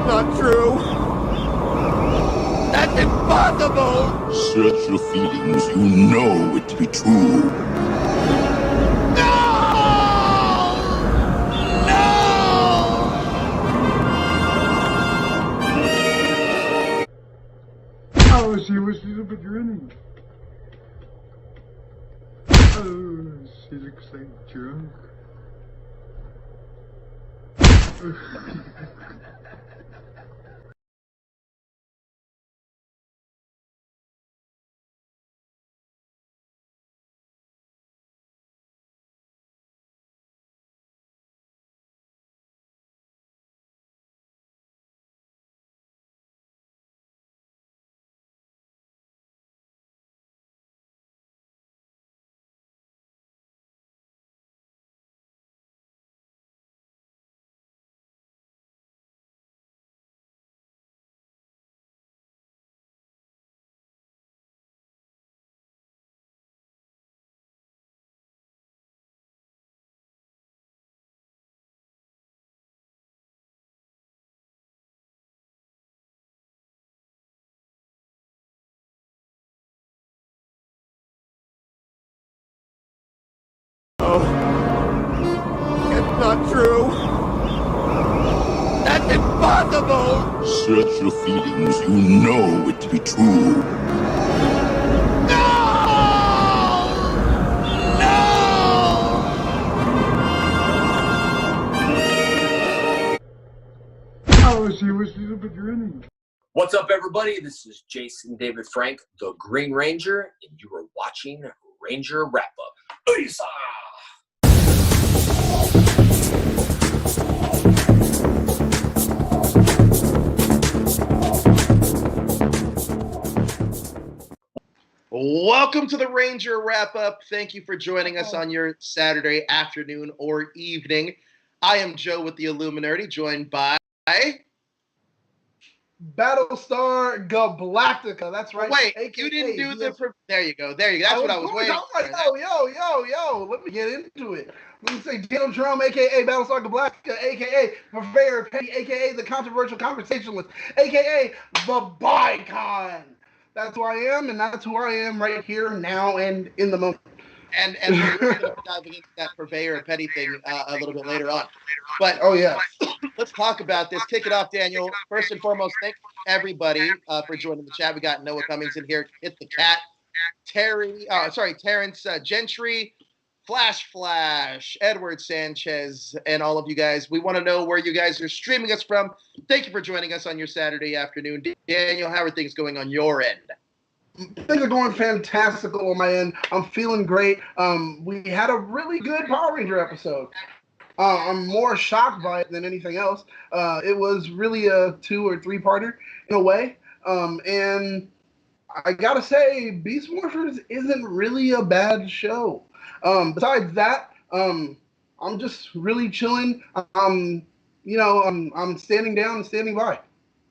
not true. That's impossible! Search your feelings. You know it to be true. No! No! Oh, she was a bit running. Oh, she looks like drunk. It's not true. That's impossible! Search your feelings. You know it to be true. No! No! Oh, she was a bit running. What's up, everybody? This is Jason David Frank, the Green Ranger, and you are watching Ranger Wrap Up. Uysa! Welcome to the Ranger Wrap-Up. Thank you for joining us on your Saturday afternoon or evening. I am Joe with the Illuminerdi, joined by... Battlestar Galactica. That's right. Wait, AKA, you didn't do the... There you go. That's what I was waiting for. Like, yo. Let me get into it. Let me say Dino Drum, a.k.a. Battlestar Galactica, a.k.a. Purveyor Petty, a.k.a. the controversial conversationalist, a.k.a. the Bicon. That's who I am, and that's who I am right here, now, and in the moment. And we're going to be diving into that Purveyor Petty thing a little bit later on. But let's talk about this. Kick it off, Daniel. First and foremost, thank everybody for joining the chat. We got Noah Cummings in here. Hit the cat. Terrence Gentry, Flash, Edward Sanchez, and all of you guys. We want to know where you guys are streaming us from. Thank you for joining us on your Saturday afternoon. Daniel, how are things going on your end? Things are going fantastical on my end. I'm feeling great. We had a really good Power Ranger episode. I'm more shocked by it than anything else. It was really a 2 or 3-parter in a way. And I gotta say, Beast Morphers isn't really a bad show. Besides that, I'm just really chilling. I'm standing down and standing by.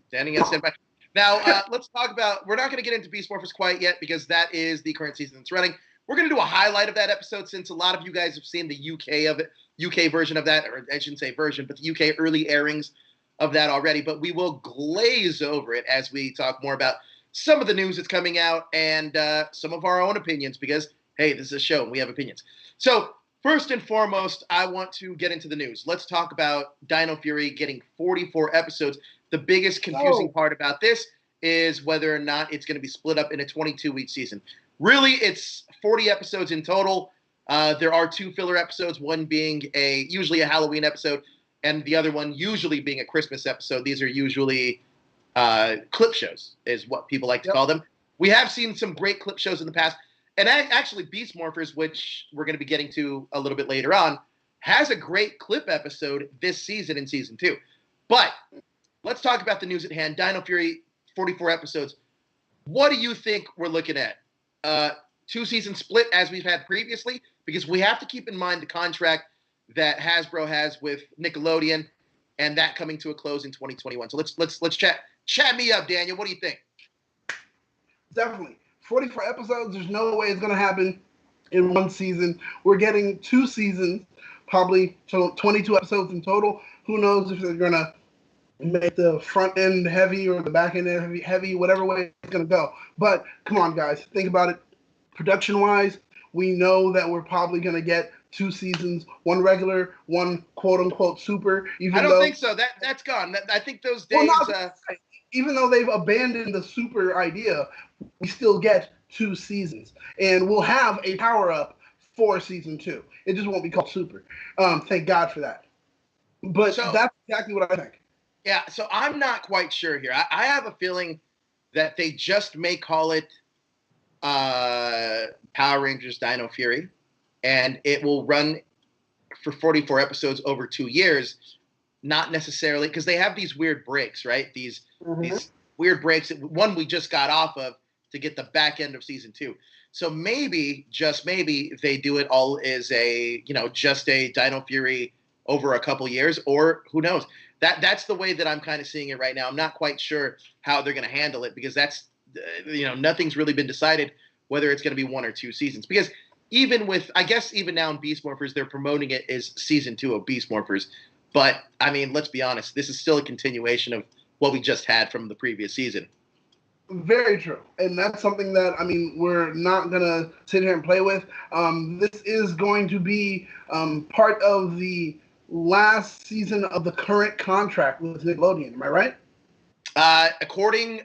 Standing by. Now, let's talk about, we're not going to get into Beast Morphers quite yet because that is the current season that's running. We're going to do a highlight of that episode since a lot of you guys have seen the UK version of that, or I shouldn't say version, but the UK early airings of that already. But we will glaze over it as we talk more about some of the news that's coming out and some of our own opinions because, hey, this is a show and we have opinions. So first and foremost, I want to get into the news. Let's talk about Dino Fury getting 44 episodes. The biggest confusing part about this is whether or not it's going to be split up in a 22-week season. Really, it's 40 episodes in total. There are 2 filler episodes, one being usually a Halloween episode, and the other one usually being a Christmas episode. These are usually clip shows, is what people like to call them. We have seen some great clip shows in the past. And actually, Beast Morphers, which we're going to be getting to a little bit later on, has a great clip episode this season in Season 2. But let's talk about the news at hand. Dino Fury, 44 episodes. What do you think we're looking at? 2-season split as we've had previously? Because we have to keep in mind the contract that Hasbro has with Nickelodeon and that coming to a close in 2021. So let's chat me up, Daniel. What do you think? Definitely. 44 episodes, there's no way it's going to happen in one season. We're getting 2 seasons, probably 22 episodes in total. Who knows if they're going to make the front end heavy or the back end heavy, whatever way it's going to go. But come on, guys, think about it. Production-wise, we know that we're probably going to get 2 seasons, one regular, one quote-unquote super. I don't think so. That's gone. I think those days... even though they've abandoned the super idea, we still get 2 seasons. And we'll have a power-up for season 2. It just won't be called super. Thank God for that. But that's exactly what I think. Yeah, so I'm not quite sure here. I have a feeling that they just may call it Power Rangers Dino Fury, and it will run for 44 episodes over 2 years, not necessarily, because they have these weird breaks, right? These weird breaks, one we just got off of to get the back end of season 2. So maybe, just maybe, they do it all as just a Dino Fury over a couple years, or who knows? That's the way that I'm kind of seeing it right now. I'm not quite sure how they're going to handle it, because that's, nothing's really been decided whether it's going to be 1 or 2 seasons. Because even now in Beast Morphers, they're promoting it as season 2 of Beast Morphers. But, I mean, let's be honest, this is still a continuation of what we just had from the previous season. Very true. And that's something that, we're not going to sit here and play with. This is going to be part of the last season of the current contract with Nickelodeon. Am I right? According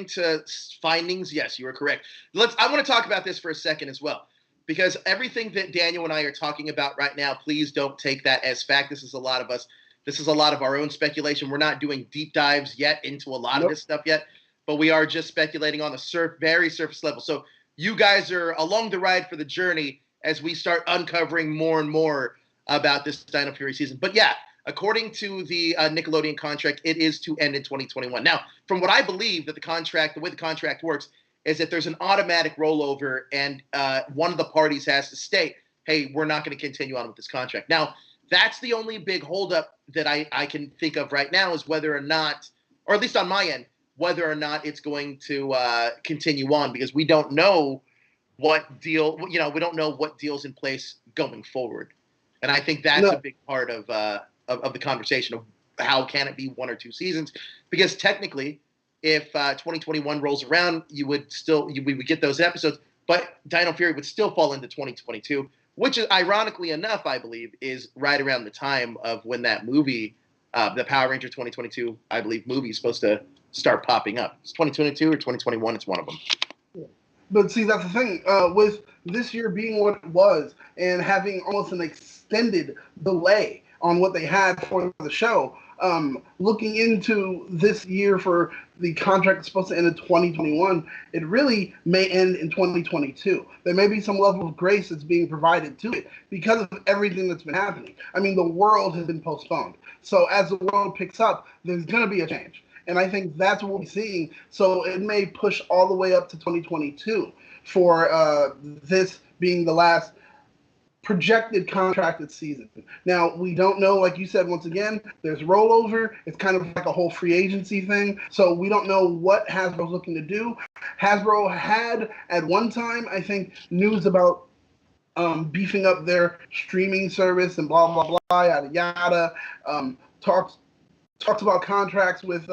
to findings, yes, you are correct. I want to talk about this for a second as well, because everything that Daniel and I are talking about right now, please don't take that as fact. This is a lot of us. This is a lot of our own speculation. We're not doing deep dives yet into a lot of this stuff yet, but we are just speculating on the very surface level. So you guys are along the ride for the journey as we start uncovering more and more about this Dino Fury season. But yeah, according to the Nickelodeon contract, it is to end in 2021. Now, from what I believe, that the way the contract works is that there's an automatic rollover, and one of the parties has to state, hey, we're not going to continue on with this contract. Now, that's the only big holdup that I can think of right now, is whether or not, or at least on my end, whether or not it's going to continue on, because we don't know what deal, we don't know what deal's in place going forward. And I think that's a big part of the conversation of how can it be 1 or 2 seasons? Because technically, if 2021 rolls around, we would get those episodes, but Dino Fury would still fall into 2022, which is, ironically enough, I believe, is right around the time of when that movie, the Power Ranger 2022, I believe, movie is supposed to start popping up. It's 2022 or 2021. It's one of them. But see, that's the thing. With this year being what it was, and having almost an extended delay on what they had for the show, looking into this year for the contract that's supposed to end in 2021, it really may end in 2022. There may be some level of grace that's being provided to it because of everything that's been happening. The world has been postponed. So as the world picks up, there's going to be a change. And I think that's what we're seeing. So it may push all the way up to 2022 for this being the last projected contracted season. Now, we don't know, like you said, once again, there's rollover. It's kind of like a whole free agency thing. So we don't know what Hasbro's looking to do. Hasbro had, at one time, I think, news about beefing up their streaming service and blah, blah, blah, yada, yada. Talks about contracts with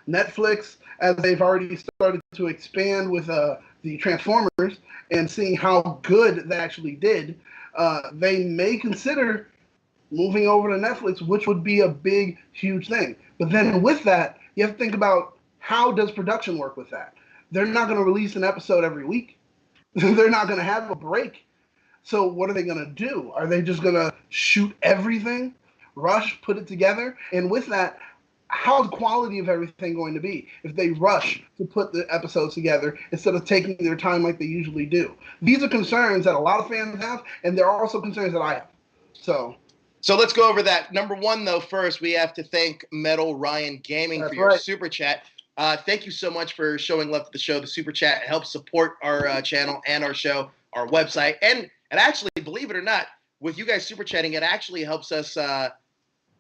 Netflix, as they've already started to expand with the Transformers, and seeing how good that actually did. They may consider moving over to Netflix, which would be a big, huge thing. But then with that, you have to think about, how does production work with that? They're not going to release an episode every week. They're not going to have a break. So what are they going to do? Are they just going to shoot everything, rush, put it together? And with that, how's the quality of everything going to be if they rush to put the episodes together instead of taking their time like they usually do? These are concerns that a lot of fans have, and there are also concerns that I have. So let's go over that. Number one, though, first, we have to thank Metal Ryan Gaming for your super chat. Thank you so much for showing love to the show. The super chat helps support our channel and our show, our website. And actually, believe it or not, with you guys super chatting, it actually helps us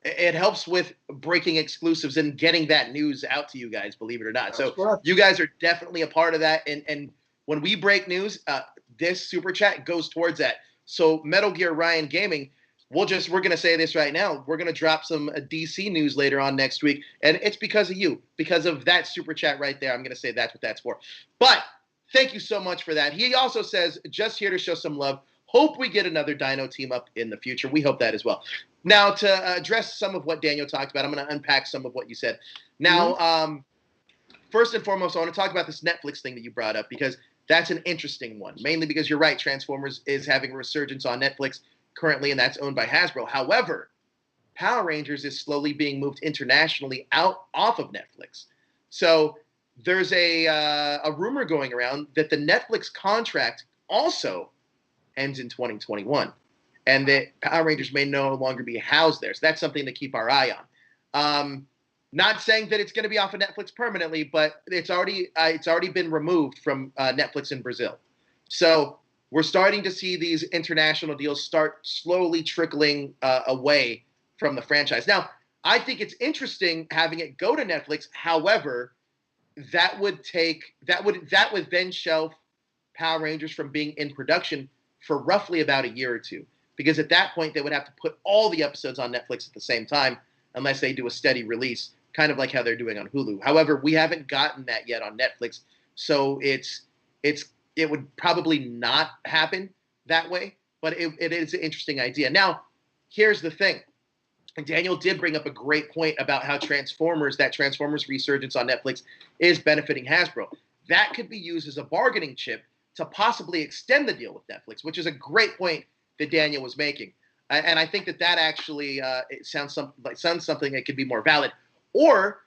it helps with breaking exclusives and getting that news out to you guys, believe it or not. So you guys are definitely a part of that. And when we break news, this super chat goes towards that. So Metal Gear Ryan Gaming, we're going to say this right now. We're going to drop some DC news later on next week. And it's because of you, because of that super chat right there. I'm going to say that's what that's for. But thank you so much for that. He also says, just here to show some love. Hope we get another Dino team up in the future. We hope that as well. Now, to address some of what Daniel talked about, I'm going to unpack some of what you said. Now, first and foremost, I want to talk about this Netflix thing that you brought up, because that's an interesting one, mainly because you're right. Transformers is having a resurgence on Netflix currently, and that's owned by Hasbro. However, Power Rangers is slowly being moved internationally off of Netflix. So there's a rumor going around that the Netflix contract also ends in 2021, and that Power Rangers may no longer be housed there. So that's something to keep our eye on. Not saying that it's going to be off of Netflix permanently, but it's already been removed from Netflix in Brazil. So we're starting to see these international deals start slowly trickling away from the franchise. Now, I think it's interesting having it go to Netflix. However, that would then shelf Power Rangers from being in production for roughly about a year or two, because at that point they would have to put all the episodes on Netflix at the same time, unless they do a steady release, kind of like how they're doing on Hulu. However, we haven't gotten that yet on Netflix, so it would probably not happen that way, but it is an interesting idea. Now, here's the thing. And Daniel did bring up a great point about how Transformers resurgence on Netflix is benefiting Hasbro. That could be used as a bargaining chip to possibly extend the deal with Netflix, which is a great point that Daniel was making. And I think that actually it sounds something that could be more valid. Or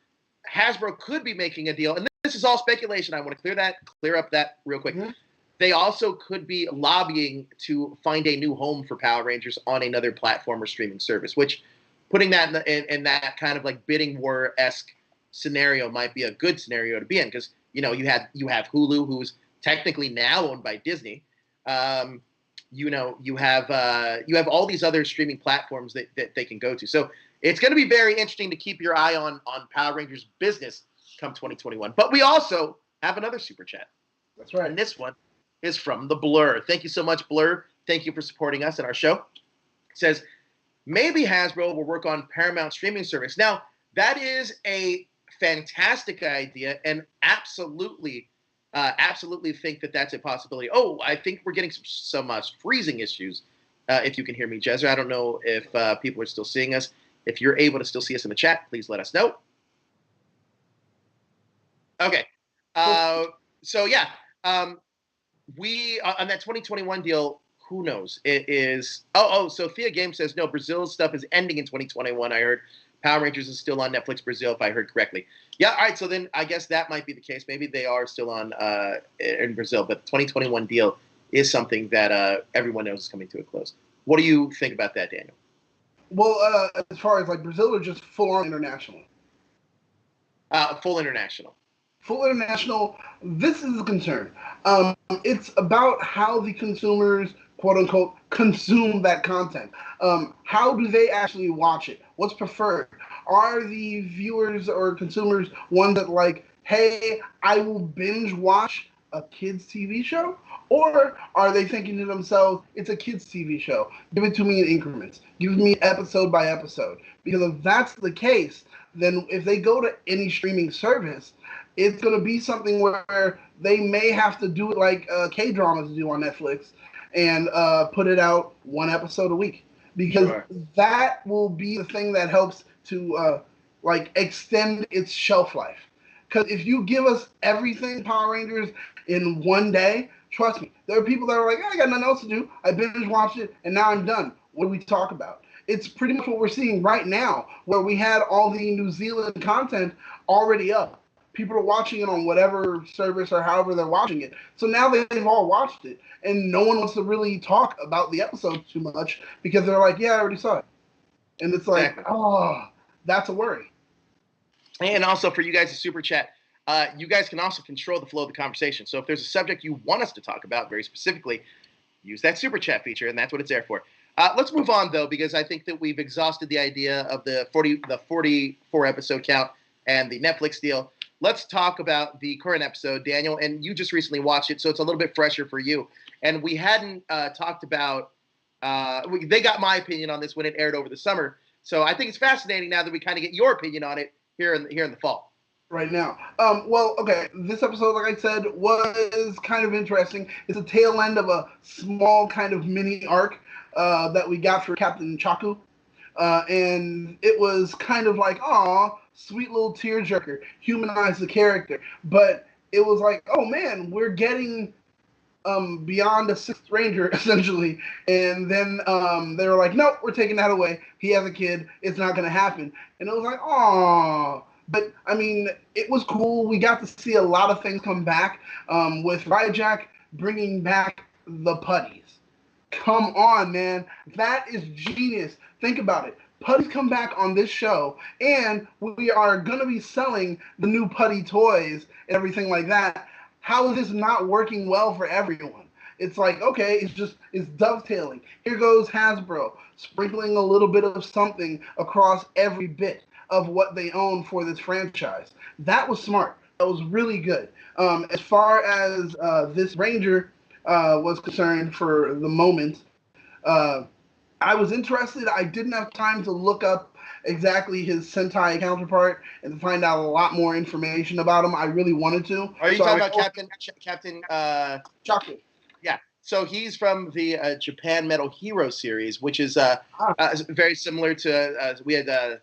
Hasbro could be making a deal, and this is all speculation. I want to clear up that real quick. Mm-hmm. They also could be lobbying to find a new home for Power Rangers on another platform or streaming service, which putting that in that kind of like bidding war-esque scenario might be a good scenario to be in, because you have Hulu, who's technically now owned by Disney. You have all these other streaming platforms that they can go to. So it's going to be very interesting to keep your eye on Power Rangers business come 2021. But we also have another super chat. That's right. And this one is from the Blur. Thank you so much, Blur. Thank you for supporting us and our show. It says, maybe Hasbro will work on Paramount streaming service. Now, that is a fantastic idea, and absolutely think that that's a possibility. Oh, I think we're getting some freezing issues. If you can hear me, Jezra. I don't know if people are still seeing us. If you're able to still see us in the chat, please let us know. Okay. So yeah, we on that 2021 deal. Who knows? It is. Sophia Game says no. Brazil's stuff is ending in 2021. I heard Power Rangers is still on Netflix Brazil, if I heard correctly. Yeah. All right. So then I guess that might be the case. Maybe they are still on in Brazil, but the 2021 deal is something that everyone knows is coming to a close. What do you think about that, Daniel? Well, as far as like Brazil, or just full on international? Full international. Full international. This is a concern. It's about how the consumers, quote unquote, consume that content. How do they actually watch it? What's preferred? Are the viewers or consumers one that like, hey, I will binge watch a kids' TV show? Or are they thinking to themselves, it's a kids' TV show, give it to me in increments, give me episode by episode? Because if that's the case, then if they go to any streaming service, it's going to be something where they may have to do it like K-dramas do on Netflix and put it out one episode a week. Because that will be the thing that helps to extend its shelf life. Because if you give us everything Power Rangers in one day, trust me, there are people that are like, I got nothing else to do. I binge watched it, and now I'm done. What do we talk about? It's pretty much what we're seeing right now, where we had all the New Zealand content already up. People are watching it on whatever service or however they're watching it. So now they've all watched it, and no one wants to really talk about the episode too much because they're like, yeah, I already saw it. And it's like, that's a worry. And also for you guys to super chat, you guys can also control the flow of the conversation. So if there's a subject you want us to talk about very specifically, use that super chat feature, and that's what it's there for. Let's move on, though, because I think that we've exhausted the idea of the 44 episode count and the Netflix deal. Let's talk about the current episode, Daniel, and you just recently watched it, so it's a little bit fresher for you. And we hadn't talked about They got my opinion on this when it aired over the summer. So I think it's fascinating now that we kind of get your opinion on it here in the fall. Right now. Well, okay, this episode, like I said, was kind of interesting. It's a tail end of a small kind of mini arc that we got for Captain Chaku. And it was kind of like, aw, sweet little tearjerker, humanize the character. But it was like, oh man, we're getting beyond a sixth ranger, essentially. And then they were like, nope, we're taking that away. He has a kid. It's not going to happen. And it was like, aw. But, I mean, it was cool. We got to see a lot of things come back with Ryjack bringing back the putties. Come on, man. That is genius. Think about it. Putties come back on this show, and we are going to be selling the new putty toys and everything like that. How is this not working well for everyone? It's like, okay, it's dovetailing. Here goes Hasbro, sprinkling a little bit of something across every bit of what they own for this franchise. That was smart. That was really good. As far as this Ranger was concerned for the moment, I was interested. I didn't have time to look up exactly his Sentai counterpart and to find out a lot more information about him. I really wanted to. Are you talking about Captain Chaku? Yeah. So he's from the Japan Metal Hero series, which is very similar to we had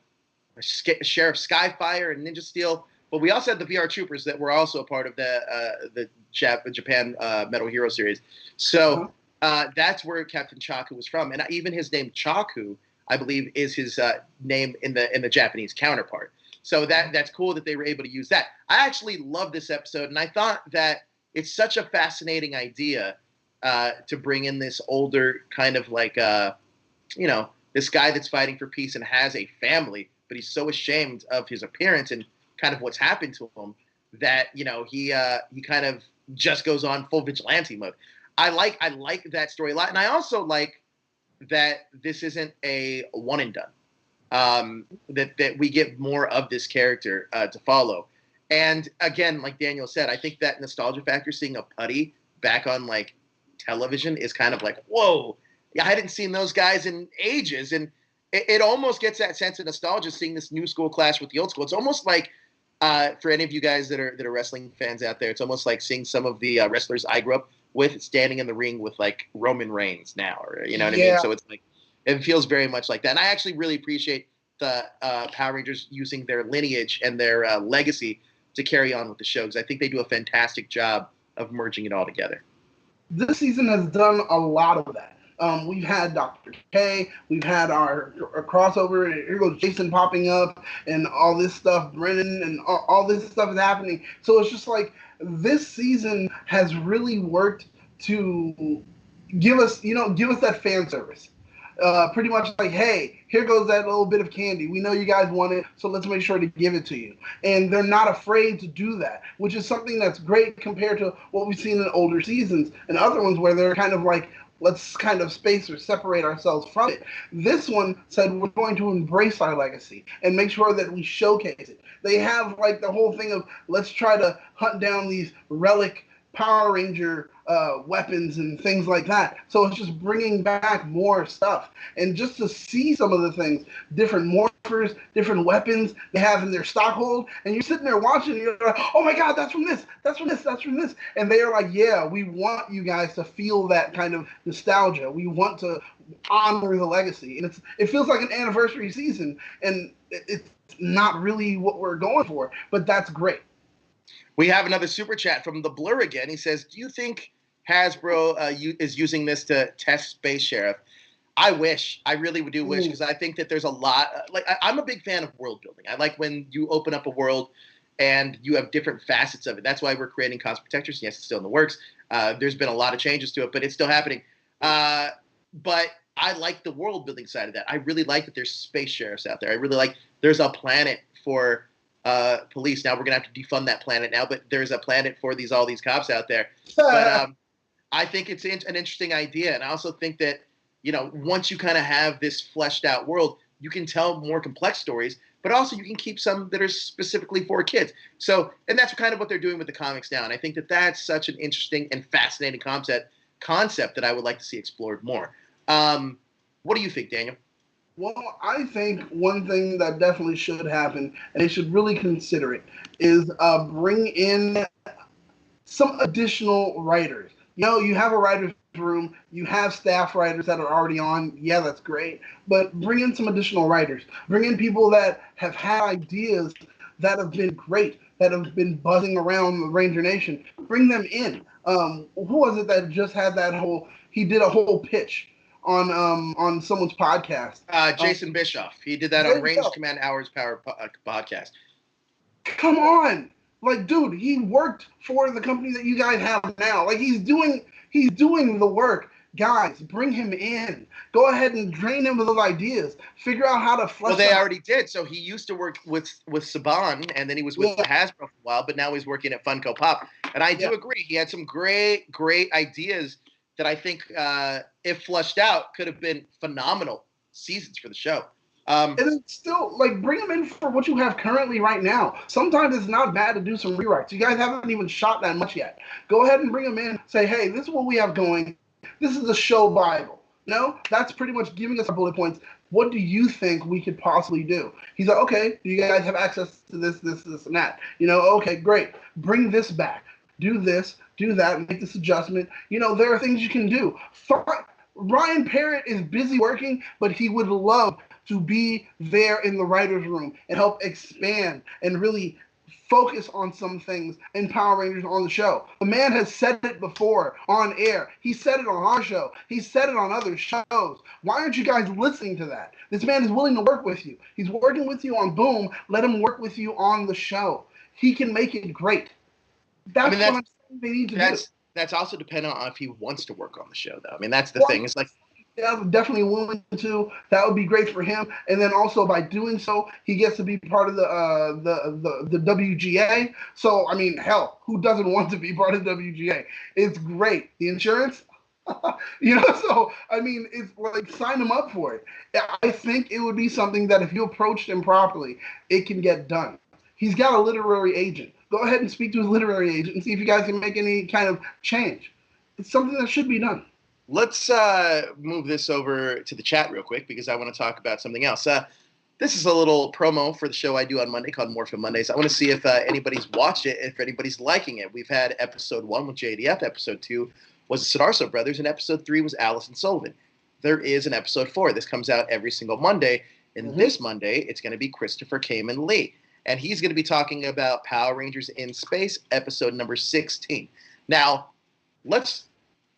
Sheriff Skyfire and Ninja Steel, but we also had the VR Troopers that were also a part of the Japan Metal Hero series. So that's where Captain Chaku was from, and even his name Chaku, I believe, is his name in the Japanese counterpart. So that's cool that they were able to use that. I actually love this episode, and I thought that it's such a fascinating idea to bring in this older kind of like this guy that's fighting for peace and has a family, but he's so ashamed of his appearance and kind of what's happened to him that he kind of just goes on full vigilante mode. I like that story a lot, and I also like that this isn't a one and done. That we get more of this character to follow. And again, like Daniel said, I think that nostalgia factor, seeing a putty back on like television, is kind of like, whoa, I hadn't seen those guys in ages, and it almost gets that sense of nostalgia seeing this new school clash with the old school. It's almost like, for any of you guys that are wrestling fans out there, it's almost like seeing some of the wrestlers I grew up with standing in the ring with like Roman Reigns now, or you know what I mean? So it's like, it feels very much like that. And I actually really appreciate the Power Rangers using their lineage and their legacy to carry on with the show, because I think they do a fantastic job of merging it all together. This season has done a lot of that. We've had Dr. K, we've had our crossover, here goes Jason popping up, and all this stuff, Brennan, and all this stuff is happening. So it's just like, this season has really worked to give us that fan service. Pretty much like, hey, here goes that little bit of candy. We know you guys want it, so let's make sure to give it to you. And they're not afraid to do that, which is something that's great compared to what we've seen in older seasons and other ones where they're kind of like, let's kind of space or separate ourselves from it. This one said we're going to embrace our legacy and make sure that we showcase it. They have like the whole thing of, let's try to hunt down these relic Power Ranger weapons and things like that. So it's just bringing back more stuff. And just to see some of the things, different morphers, different weapons they have in their stock hold, and you're sitting there watching, and you're like, oh my God, that's from this, that's from this, that's from this. And they are like, yeah, we want you guys to feel that kind of nostalgia. We want to honor the legacy. And it feels like an anniversary season, and it's not really what we're going for, but that's great. We have another super chat from the Blur again. He says, do you think Hasbro is using this to test Space Sheriff? I wish. I really do wish, because I think that there's a lot. I'm a big fan of world building. I like when you open up a world and you have different facets of it. That's why we're creating Cosmic Protectors. Yes, it's still in the works. There's been a lot of changes to it, but it's still happening. But I like the world building side of that. I really like that there's space sheriffs out there. I really like there's a planet for police. Now we're gonna have to defund that planet now, but there's a planet for all these cops out there. But I think it's an interesting idea, and I also think that once you kind of have this fleshed out world, you can tell more complex stories, but also you can keep some that are specifically for kids. So, and that's kind of what they're doing with the comics now, and I think that that's such an interesting and fascinating concept that I would like to see explored more. What do you think, Daniel? Well, I think one thing that definitely should happen, and they should really consider it, is bring in some additional writers. You know, you have a writer's room, you have staff writers that are already on. Yeah, that's great. But bring in some additional writers. Bring in people that have had ideas that have been great, that have been buzzing around the Ranger Nation. Bring them in. Who was it that just had that whole? He did a whole pitch on someone's podcast. Jason Bischoff. He did that on Range Command Hours Power podcast. Come on. Like, dude, he worked for the company that you guys have now. Like, he's doing the work. Guys, bring him in. Go ahead and drain him of those ideas. Figure out how to flesh. Well, they already did. So he used to work with Saban, and then he was with Hasbro for a while, but now he's working at Funko Pop. And I do agree. He had some great ideas that I think, if fleshed out, could have been phenomenal seasons for the show. And it's still, like, bring them in for what you have currently right now. Sometimes it's not bad to do some rewrites. You guys haven't even shot that much yet. Go ahead and bring them in. Say, hey, this is what we have going. This is the show Bible. No, that's pretty much giving us our bullet points. What do you think we could possibly do? He's like, okay, do you guys have access to this, and that? You know, okay, great. Bring this back. Do this, do that, make this adjustment. You know, there are things you can do. Ryan Parrott is busy working, but he would love to be there in the writer's room and help expand and really focus on some things in Power Rangers on the show. The man has said it before on air. He said it on our show. He said it on other shows. Why aren't you guys listening to that? This man is willing to work with you. He's working with you on Boom. Let him work with you on the show. He can make it great. That's what I'm saying they need to do. That's also dependent on if he wants to work on the show, though. I mean, that's the thing. It's like, yeah, I'm definitely willing to. That would be great for him. And then also by doing so, he gets to be part of the WGA. So I mean, hell, who doesn't want to be part of WGA? It's great. The insurance, you know. So I mean, it's like, sign him up for it. I think it would be something that if you approached him properly, it can get done. He's got a literary agent. Go ahead and speak to his literary agent and see if you guys can make any kind of change. It's something that should be done. Let's move this over to the chat real quick because I want to talk about something else. This is a little promo for the show I do on Monday called Morphin Mondays. I want to see if anybody's watched it, if anybody's liking it. We've had episode 1 with JDF, episode 2 was the Sodarso brothers, and episode 3 was Allison Sullivan. There is an episode 4. This comes out every single Monday. And this Monday, it's going to be Christopher Kamen Lee. And he's going to be talking about Power Rangers in Space, episode number 16. Now, let's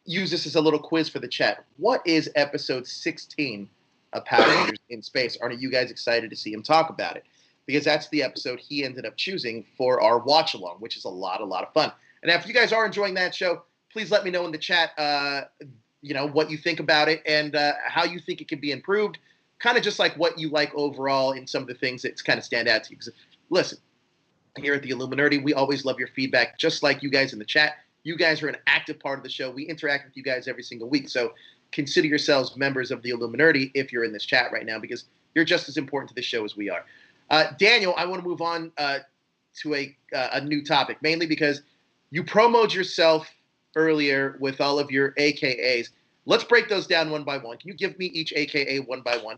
use this as a little quiz for the chat. What is episode 16 of Power Rangers in Space? Aren't you guys excited to see him talk about it? Because that's the episode he ended up choosing for our watch along, which is a lot of fun. And if you guys are enjoying that show, please let me know in the chat, what you think about it and how you think it can be improved. Kind of just like what you like overall in some of the things that kind of stand out to you. Because listen, here at the Illuminerdi, we always love your feedback, just like you guys in the chat. You guys are an active part of the show. We interact with you guys every single week. So consider yourselves members of the Illuminerdi if you're in this chat right now, because you're just as important to the show as we are. Daniel, I want to move on to a new topic, mainly because you promoted yourself earlier with all of your AKAs. Let's break those down one by one. Can you give me each AKA one by one?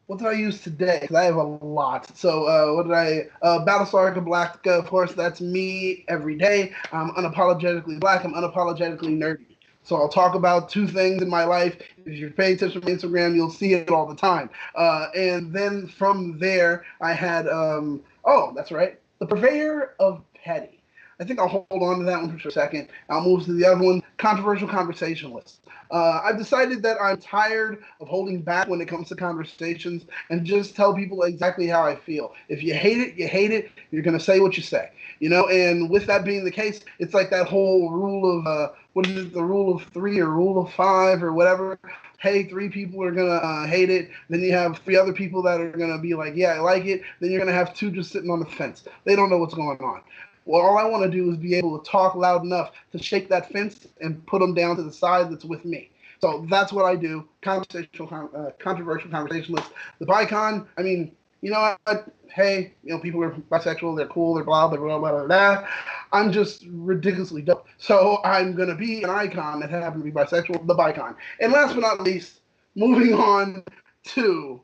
What did I use today? Because I have a lot. So what did I? Starika Black, of course, that's me every day. I'm unapologetically black. I'm unapologetically nerdy. So I'll talk about 2 things in my life. If you're paying attention to Instagram, you'll see it all the time. And then from there, I had, that's right, the purveyor of petty. I think I'll hold on to that one for a second. I'll move to the other one, controversial conversationalist. I've decided that I'm tired of holding back when it comes to conversations and just tell people exactly how I feel. If you hate it, you hate it. You're going to say what you say. You know, and with that being the case, it's like that whole rule of, the rule of 3 or rule of 5 or whatever. Hey, 3 people are going to hate it. Then you have 3 other people that are going to be like, yeah, I like it. Then you're going to have 2 just sitting on the fence. They don't know what's going on. Well, all I want to do is be able to talk loud enough to shake that fence and put them down to the side that's with me. So that's what I do. Controversial conversationalist. The Bicon, I mean, you know what? Hey, people are bisexual, they're cool, they're blah, blah, blah, blah, blah. I'm just ridiculously dope. So I'm going to be an icon that happens to be bisexual, the Bicon. And last but not least, moving on to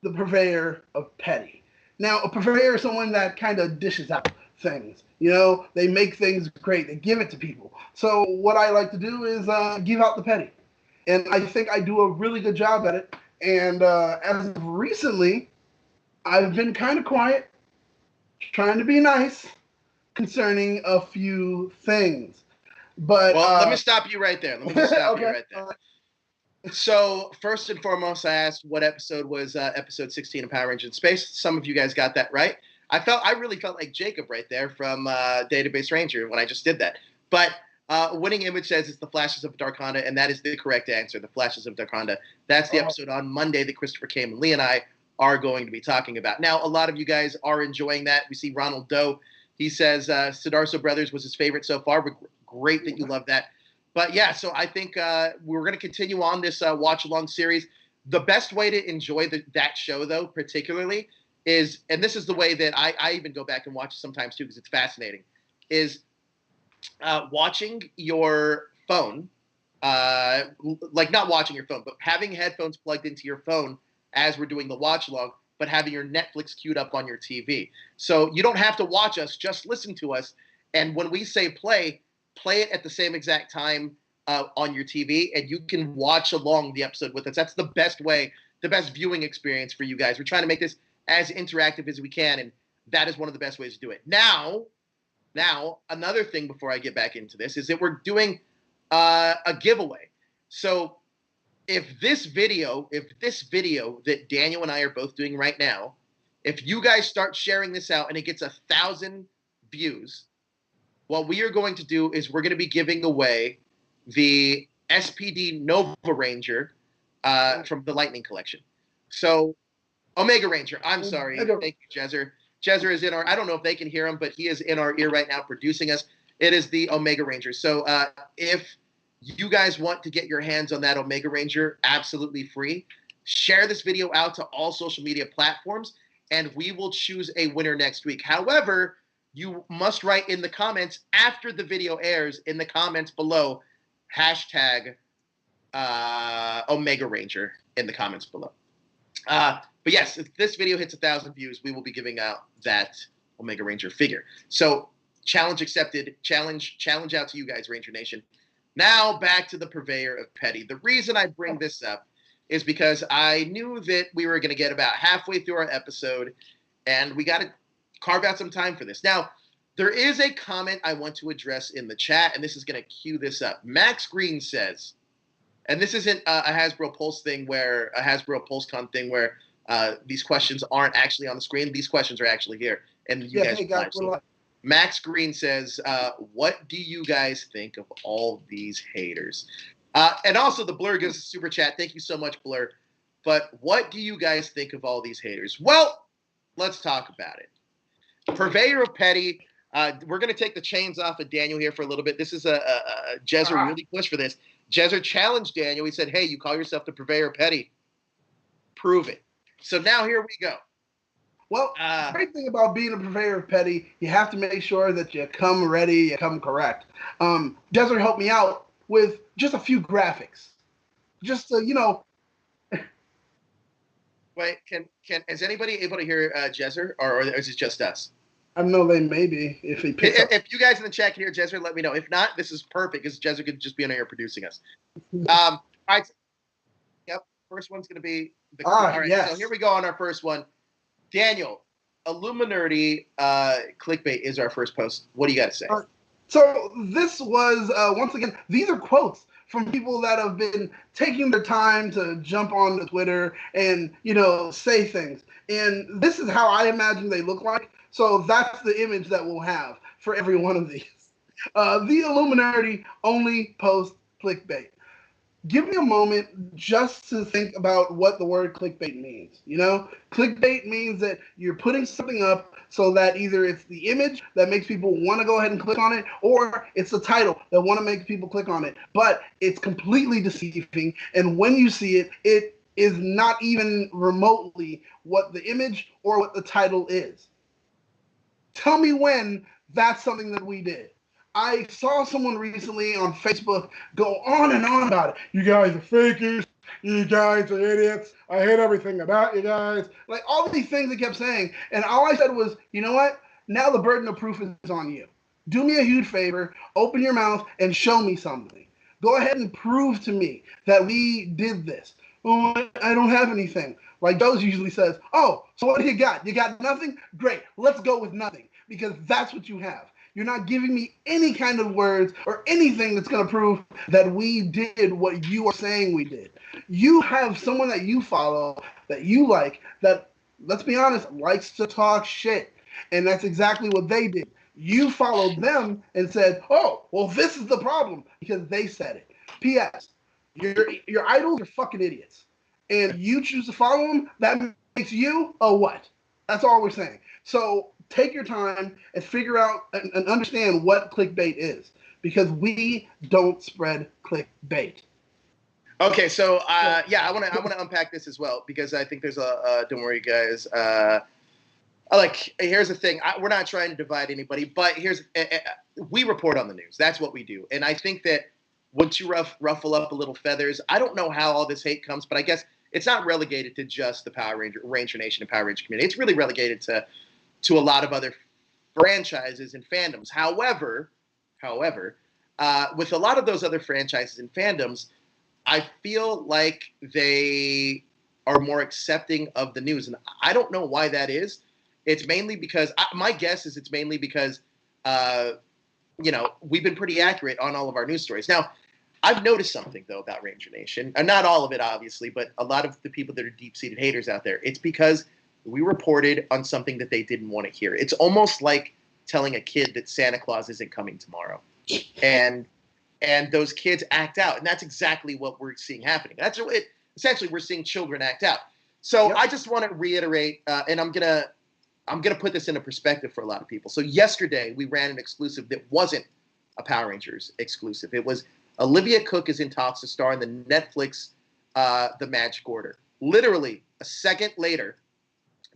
the purveyor of petty. Now, a purveyor is someone that kind of dishes out things. You know, they make things great. They give it to people. So what I like to do is give out the petty. And I think I do a really good job at it. And as of recently, I've been kind of quiet, trying to be nice concerning a few things. But well, let me stop you right there. Let me just stop you okay. right there. So first and foremost, I asked what episode was episode 16 of Power Rangers in Space. Some of you guys got that right. I really felt like Jacob right there from Database Ranger when I just did that. But winning image says it's the Flashes of Darkonda, and that is the correct answer. The Flashes of Darkonda. That's the episode on Monday that Christopher Came and Lee and I are going to be talking about. Now, a lot of you guys are enjoying that. We see Ronald Doe. He says Sidarso Brothers was his favorite so far. But great that you love that. But yeah, so I think we're going to continue on this watch-along series. The best way to enjoy that show, though, particularly, is, and this is the way that I even go back and watch it sometimes, too, because it's fascinating, is watching your phone, like not watching your phone, but having headphones plugged into your phone as we're doing the watch-along, but having your Netflix queued up on your TV. So you don't have to watch us, just listen to us. And when we say play it at the same exact time on your TV, and you can watch along the episode with us. That's the best way, the best viewing experience for you guys. We're trying to make this as interactive as we can, and that is one of the best ways to do it. Now, another thing before I get back into this is that we're doing a giveaway. So if this video that Daniel and I are both doing right now, if you guys start sharing this out and it gets 1,000 views, what we are going to do is we're going to be giving away the SPD Nova Ranger from the Lightning Collection. So, Omega Ranger. I'm sorry. Thank you, Jezer. Jezer is in our, I don't know if they can hear him, but he is in our ear right now producing us. It is the Omega Ranger. So, if you guys want to get your hands on that Omega Ranger absolutely free, share this video out to all social media platforms, and we will choose a winner next week. However, you must write in the comments after the video airs, in the comments below, hashtag Omega Ranger in the comments below. But yes, if this video hits 1,000 views, we will be giving out that Omega Ranger figure. So challenge accepted. Challenge out to you guys, Ranger Nation. Now back to the purveyor of petty. The reason I bring this up is because I knew that we were going to get about halfway through our episode, and we got to carve out some time for this. Now, there is a comment I want to address in the chat, and this is going to cue this up. Max Green says, and this isn't a Hasbro Pulse thing where a Hasbro PulseCon thing where these questions aren't actually on the screen. These questions are actually here, and you guys. So Max Green says, "What do you guys think of all these haters?" And also, the Blur gives a super chat. Thank you so much, Blur. But what do you guys think of all these haters? Well, let's talk about it. Purveyor of petty. We're going to take the chains off of Daniel here for a little bit. This is a Jezer really pushed for this. Jezer challenged Daniel. He said, hey, you call yourself the purveyor of petty. Prove it. So now here we go. Well, the great thing about being a purveyor of petty, you have to make sure that you come ready, you come correct. Jezer helped me out with just a few graphics. Just, Wait, is anybody able to hear Jezer, or is it just us? I don't know, they maybe, if he picks up. If you guys in the chat can hear Jezer, let me know. If not, this is perfect, because Jezer could just be on here producing us. All right. Yep, first one's going to be the all right, yes. So here we go on our first one. Daniel, Illuminerdi Clickbait is our first post. What do you got to say? So this was, once again, these are quotes from people that have been taking their time to jump on the Twitter and, say things. And this is how I imagine they look like. So that's the image that we'll have for every one of these. The Illuminerdi only post clickbait. Give me a moment just to think about what the word clickbait means. Clickbait means that you're putting something up so that either it's the image that makes people want to go ahead and click on it, or it's the title that want to make people click on it. But it's completely deceiving, and when you see it, it is not even remotely what the image or what the title is. Tell me when that's something that we did. I saw someone recently on Facebook go on and on about it. You guys are fakers. You guys are idiots. I hate everything about you guys. Like all these things they kept saying. And all I said was, you know what? Now the burden of proof is on you. Do me a huge favor, open your mouth and show me something. Go ahead and prove to me that we did this. Oh, I don't have anything. Like Doze usually says, oh, so what do you got? You got nothing? Great, let's go with nothing. Because that's what you have. You're not giving me any kind of words or anything that's going to prove that we did what you are saying we did. You have someone that you follow, that you like, that, let's be honest, likes to talk shit. And that's exactly what they did. You followed them and said, oh, well, this is the problem because they said it. P.S. Your idols are fucking idiots. And you choose to follow them, that makes you a what? That's all we're saying. So take your time and figure out and understand what clickbait is because we don't spread clickbait. Okay, so yeah, I want to unpack this as well because I think there's don't worry, guys. Here's the thing. We're not trying to divide anybody, but we report on the news. That's what we do. And I think that once you ruffle up a little feathers, I don't know how all this hate comes, but I guess it's not relegated to just the Ranger Nation and Power Ranger community. It's really relegated to a lot of other franchises and fandoms. However, with a lot of those other franchises and fandoms, I feel like they are more accepting of the news. And I don't know why that is. It's mainly because my guess is it's mainly because, we've been pretty accurate on all of our news stories. Now, I've noticed something, though, about Ranger Nation. And not all of it, obviously, but a lot of the people that are deep-seated haters out there. It's because we reported on something that they didn't want to hear. It's almost like telling a kid that Santa Claus isn't coming tomorrow. And those kids act out. And that's exactly what we're seeing happening. Essentially, we're seeing children act out. So I just want to reiterate, and I'm gonna put this into perspective for a lot of people. So yesterday we ran an exclusive that wasn't a Power Rangers exclusive. It was Olivia Cook is in talks to star in the Netflix The Magic Order. Literally a second later,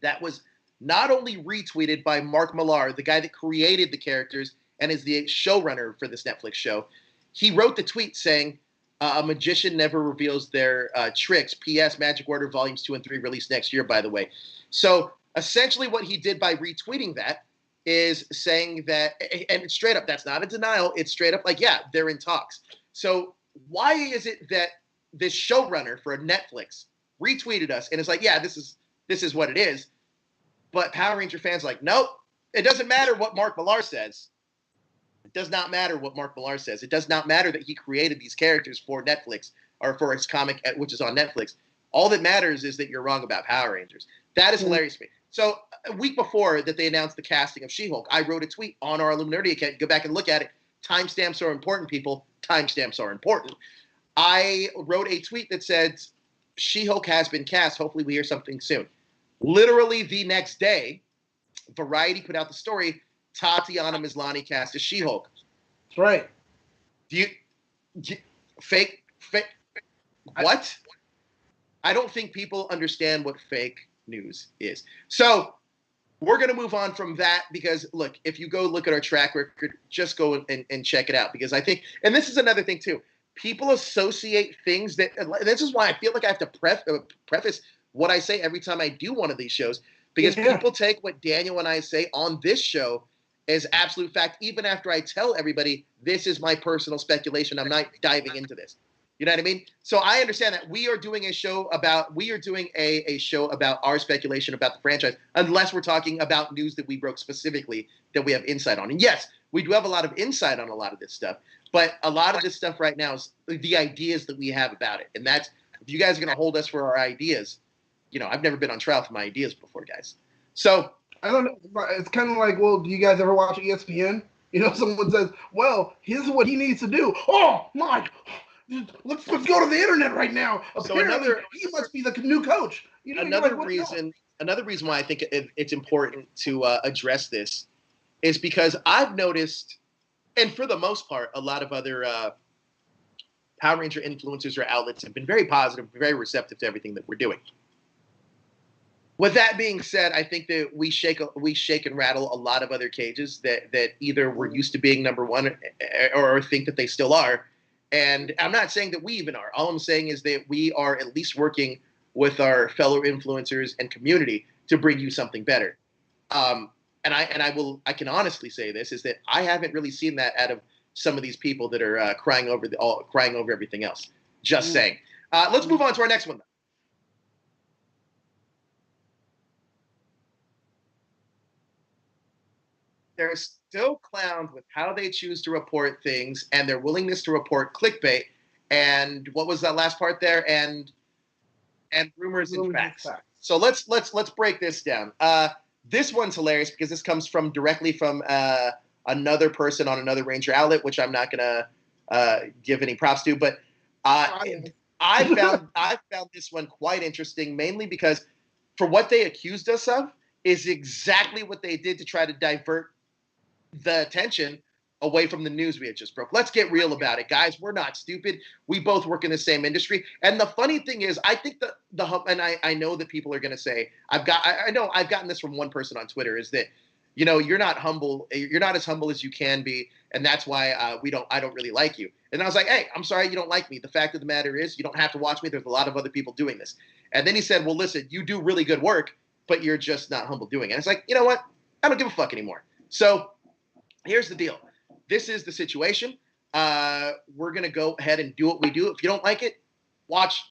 that was not only retweeted by Mark Millar, the guy that created the characters and is the showrunner for this Netflix show. He wrote the tweet saying, a magician never reveals their tricks. P.S. Magic Order Volumes 2 and 3 released next year, by the way. So essentially what he did by retweeting that is saying that, and it's straight up, that's not a denial. It's straight up like, yeah, they're in talks. So why is it that this showrunner for Netflix retweeted us and it's like, yeah, this is what it is. But Power Ranger fans are like, nope, it doesn't matter what Mark Millar says. It does not matter what Mark Millar says. It does not matter that he created these characters for Netflix or for his comic, which is on Netflix. All that matters is that you're wrong about Power Rangers. That is hilarious to me. So a week before that they announced the casting of She-Hulk, I wrote a tweet on our Illuminerdi account. Go back and look at it. Timestamps are important, people. Timestamps are important. I wrote a tweet that said, She-Hulk has been cast. Hopefully we hear something soon. Literally the next day, Variety put out the story, Tatiana Maslany cast as She-Hulk. That's right. Fake? What? I don't think people understand what fake news is. So we're going to move on from that because, look, if you go look at our track record, just go and check it out. Because I think, and this is another thing too, people associate things that, this is why I feel like I have to preface what I say every time I do one of these shows. Because people take what Daniel and I say on this show as absolute fact, even after I tell everybody this is my personal speculation. I'm not diving into this. You know what I mean? So I understand that we are doing a show about our speculation about the franchise, unless we're talking about news that we broke specifically that we have insight on. And yes, we do have a lot of insight on a lot of this stuff, but a lot of this stuff right now is the ideas that we have about it. And that's, if you guys are going to hold us for our ideas, I've never been on trial for my ideas before, guys. So I don't know. It's kind of like, well, do you guys ever watch ESPN? Someone says, well, here's what he needs to do. Oh, Mike, let's go to the internet right now. Apparently, he must be the new coach. Another reason why I think it's important to address this is because I've noticed, and for the most part, a lot of other Power Ranger influencers or outlets have been very positive, very receptive to everything that we're doing. With that being said, I think that we shake and rattle a lot of other cages that either were used to being number one or think that they still are. And I'm not saying that we even are. All I'm saying is that we are at least working with our fellow influencers and community to bring you something better. And I can honestly say this is that I haven't really seen that out of some of these people that are crying over everything else. Just saying. Let's move on to our next one. They're still clowned with how they choose to report things and their willingness to report clickbait. And what was that last part there? And rumors and facts. So let's break this down. This one's hilarious because this comes directly from another person on another Ranger outlet, which I'm not gonna give any props to. But I found this one quite interesting, mainly because for what they accused us of is exactly what they did to try to divert the attention away from the news we had just broke. Let's get real about it, guys. We're not stupid. We both work in the same industry. And the funny thing is, I think I know that people are going to say, I've gotten this from one person on Twitter, is that, you're not humble. You're not as humble as you can be. And that's why I don't really like you. And I was like, hey, I'm sorry you don't like me. The fact of the matter is, you don't have to watch me. There's a lot of other people doing this. And then he said, well, listen, you do really good work, but you're just not humble doing it. And it's like, you know what? I don't give a fuck anymore. So here's the deal. This is the situation. We're going to go ahead and do what we do. If you don't like it, watch.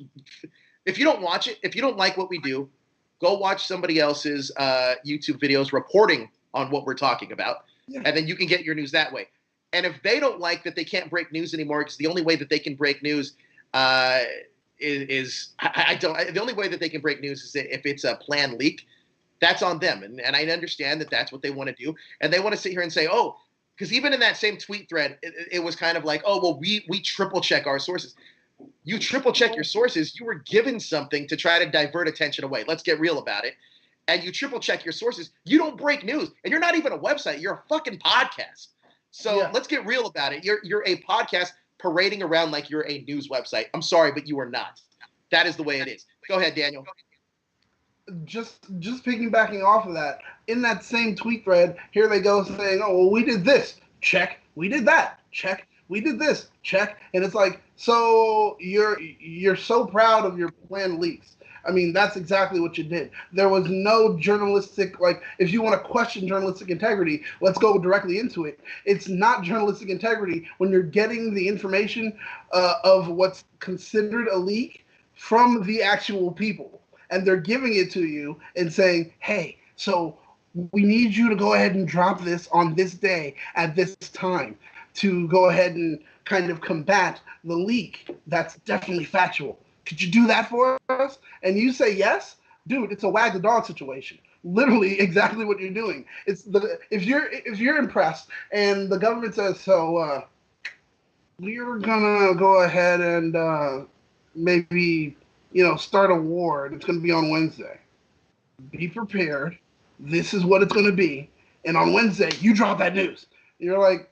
If you don't watch it, if you don't like what we do, go watch somebody else's YouTube videos reporting on what we're talking about. Yeah. And then you can get your news that way. And if they don't like that they can't break news anymore, because the only way that they can break news the only way that they can break news is that if it's a planned leak, that's on them. And I understand that that's what they want to do. And they want to sit here and say, oh, because even in that same tweet thread, it was kind of like, oh, well, we triple check our sources. You triple check your sources. You were given something to try to divert attention away. Let's get real about it. And you triple check your sources. You don't break news. And you're not even a website. You're a fucking podcast. So let's get real about it. You're a podcast parading around like you're a news website. I'm sorry, but you are not. That is the way it is. Go ahead, Daniel. Just piggybacking off of that, in that same tweet thread, here they go saying, oh, well, we did this, check. We did that, check. We did this, check. And it's like, so you're so proud of your planned leaks. I mean, that's exactly what you did. There was no journalistic, if you want to question journalistic integrity, let's go directly into it. It's not journalistic integrity when you're getting the information of what's considered a leak from the actual people. And they're giving it to you and saying, hey, so we need you to go ahead and drop this on this day at this time to go ahead and kind of combat the leak. That's definitely factual. Could you do that for us? And you say yes? Dude, it's a wag the dog situation. Literally exactly what you're doing. It's if you're impressed and the government says, so we're gonna go ahead and maybe start a war, and it's going to be on Wednesday. Be prepared. This is what it's going to be. And on Wednesday, you drop that news. You're like,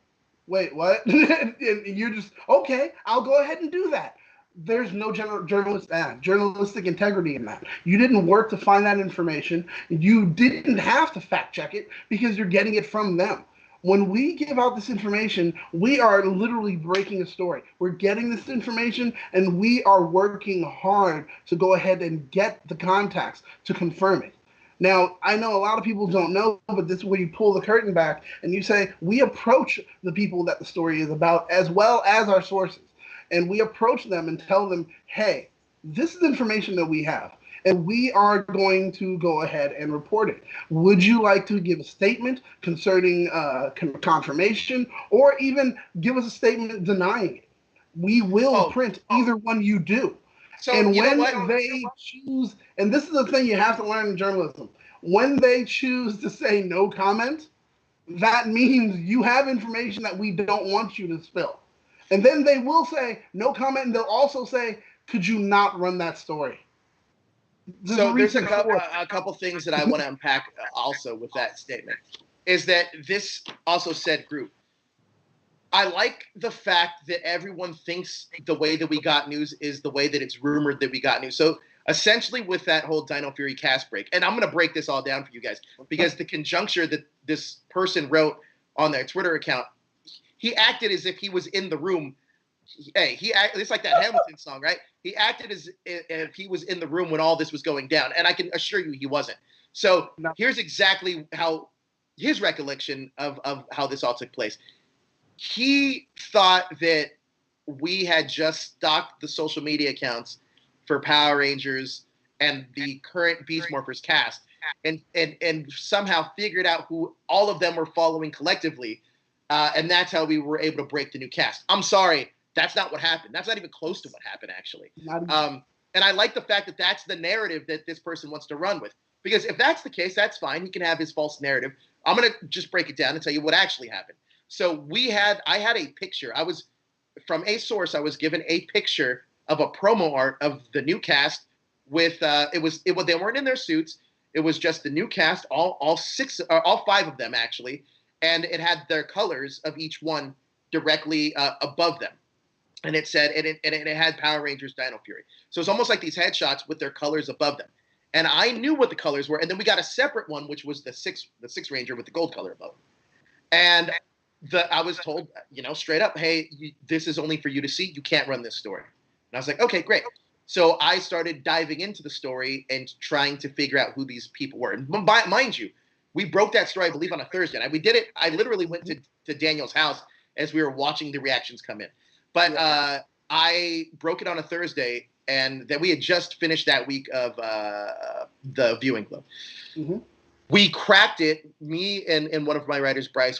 wait, what? And you're just, okay, I'll go ahead and do that. There's no journalistic integrity in that. You didn't work to find that information. You didn't have to fact check it because you're getting it from them. When we give out this information, we are literally breaking a story. We're getting this information, and we are working hard to go ahead and get the contacts to confirm it. Now, I know a lot of people don't know, but this is where you pull the curtain back and you say, we approach the people that the story is about as well as our sources. And we approach them and tell them, hey, this is information that we have. And we are going to go ahead and report it. Would you like to give a statement concerning confirmation, or even give us a statement denying it? We will print either one you do. So and when they choose, and this is the thing you have to learn in journalism, when they choose to say no comment, that means you have information that we don't want you to spill. And then they will say no comment, and they'll also say, could you not run that story? There's a couple things that I want to unpack also with that statement, is that this also said group. I like the fact that everyone thinks the way that we got news is the way that it's rumored that we got news. So essentially with that whole Dino Fury cast break, and I'm going to break this all down for you guys, because the conjuncture that this person wrote on their Twitter account, he acted as if he was in the room It's like that Hamilton song, right? He acted as if he was in the room when all this was going down, and I can assure you he wasn't. So here's exactly how his recollection of how this all took place. He thought that we had just stalked the social media accounts for Power Rangers and the current Beast Morphers cast, and somehow figured out who all of them were following collectively, and that's how we were able to break the new cast. I'm sorry, that's not what happened. That's not even close to what happened, actually. And I like the fact that that's the narrative that this person wants to run with, because if that's the case, that's fine. He can have his false narrative. I'm going to just break it down and tell you what actually happened. So I had a picture. From a source, I was given a picture of a promo art of the new cast with they weren't in their suits. It was just the new cast, all five of them actually, and it had their colors of each one directly above them, and it said it had Power Rangers Dino Fury. So it's almost like these headshots with their colors above them, and I knew what the colors were. And then we got a separate one, which was the six Ranger with the gold color above, and I was told, straight up, hey, this is only for you to see. You can't run this story. And I was like, okay, great. So I started diving into the story and trying to figure out who these people were. And mind you, we broke that story, I believe, on a Thursday. And we did it. I literally went to Daniel's house as we were watching the reactions come in. But I broke it on a Thursday, and then we had just finished that week of the viewing club. Mm-hmm. We cracked it, me and one of my writers, Bryce,